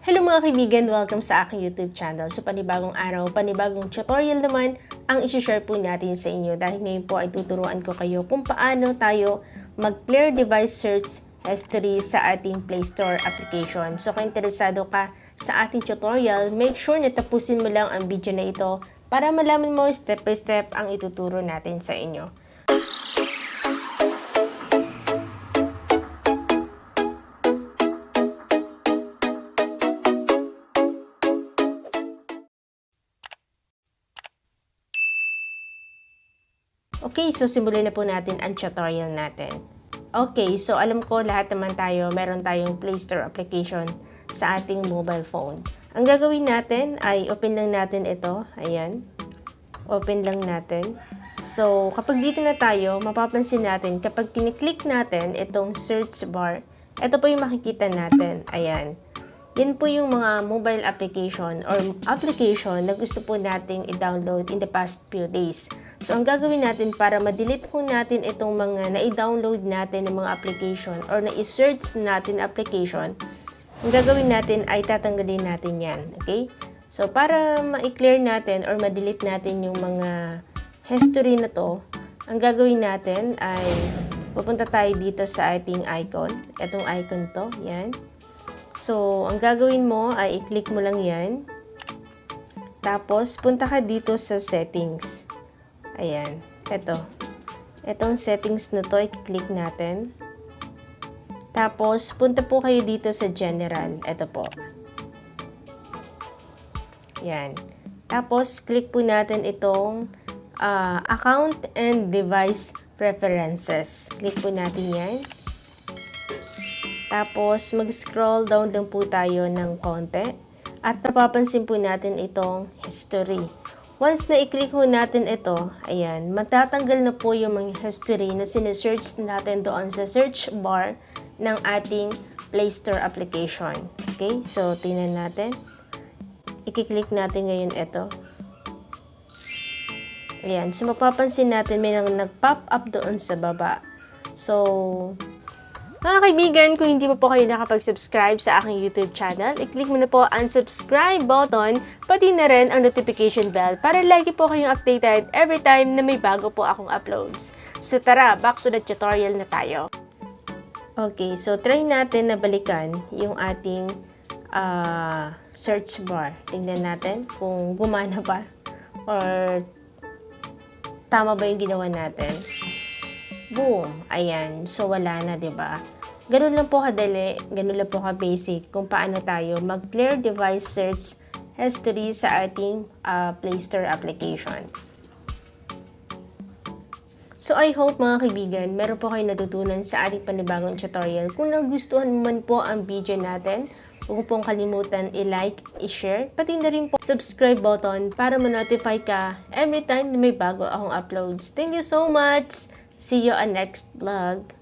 Hello mga kaibigan! Welcome sa aking YouTube channel. So panibagong araw, panibagong tutorial naman ang isi-share po natin sa inyo dahil ngayon po ay tuturuan ko kayo kung paano tayo mag-clear device search history sa ating Play Store application. So kung interesado ka sa ating tutorial, make sure na tapusin mo lang ang video na ito para malaman mo step by step ang ituturo natin sa inyo. Okay, so simulan na po natin ang tutorial natin. Okay, so alam ko lahat naman tayo, meron tayong Play Store application sa ating mobile phone. Ang gagawin natin ay open lang natin ito. Ayan. Open lang natin. So, kapag dito na tayo, mapapansin natin kapag kiniklik natin itong search bar, ito po yung makikita natin. Ayan. Yan po yung mga mobile application or application na gusto po nating i-download in the past few days. So, ang gagawin natin para ma-delete po natin itong mga na-i-download natin ng mga application or na-i-search natin application, ang gagawin natin ay tatanggalin natin yan. Okay? So, para ma-clear natin or ma-delete natin yung mga history na to, ang gagawin natin ay pupunta tayo dito sa ating icon. Itong icon to. Yan. So, ang gagawin mo ay i-click mo lang yan. Tapos, punta ka dito sa settings. Ayan. Ito. Itong settings na to, i-click natin. Tapos, punta po kayo dito sa general. Ito po. Yan. Tapos, click po natin itong account and device preferences. Click po natin yan. Tapos, mag-scroll down lang po tayo ng konti. At napapansin po natin itong history. Once na i-click po natin ito, ayan, matatanggal na po yung mga history na sinesearch natin doon sa search bar ng ating Play Store application. Okay? So, tingnan natin. I-click natin ngayon ito. Ayan. So, mapapansin natin may nag-pop up doon sa baba. So, mga kaibigan, kung hindi pa po kayo nakapag-subscribe sa aking YouTube channel, i-click mo na po ang subscribe button, pati na rin ang notification bell para lagi po kayong updated every time na may bago po akong uploads. So tara, back to the tutorial na tayo. Okay, so try natin na balikan yung ating search bar. Tingnan natin kung gumana ba or tama ba yung ginawa natin. Boom! Ayan. So, wala na, diba? Ganun lang po kadali, ganun lang po ka-basic kung paano tayo mag-clear device search history sa ating Play Store application. So, I hope mga kaibigan, meron po kayo natutunan sa ating panibagong tutorial. Kung nagustuhan man po ang video natin, huwag pong kalimutan i-like, i-share, pati na rin po subscribe button para ma-notify ka every time na may bago akong uploads. Thank you so much! See you on next vlog.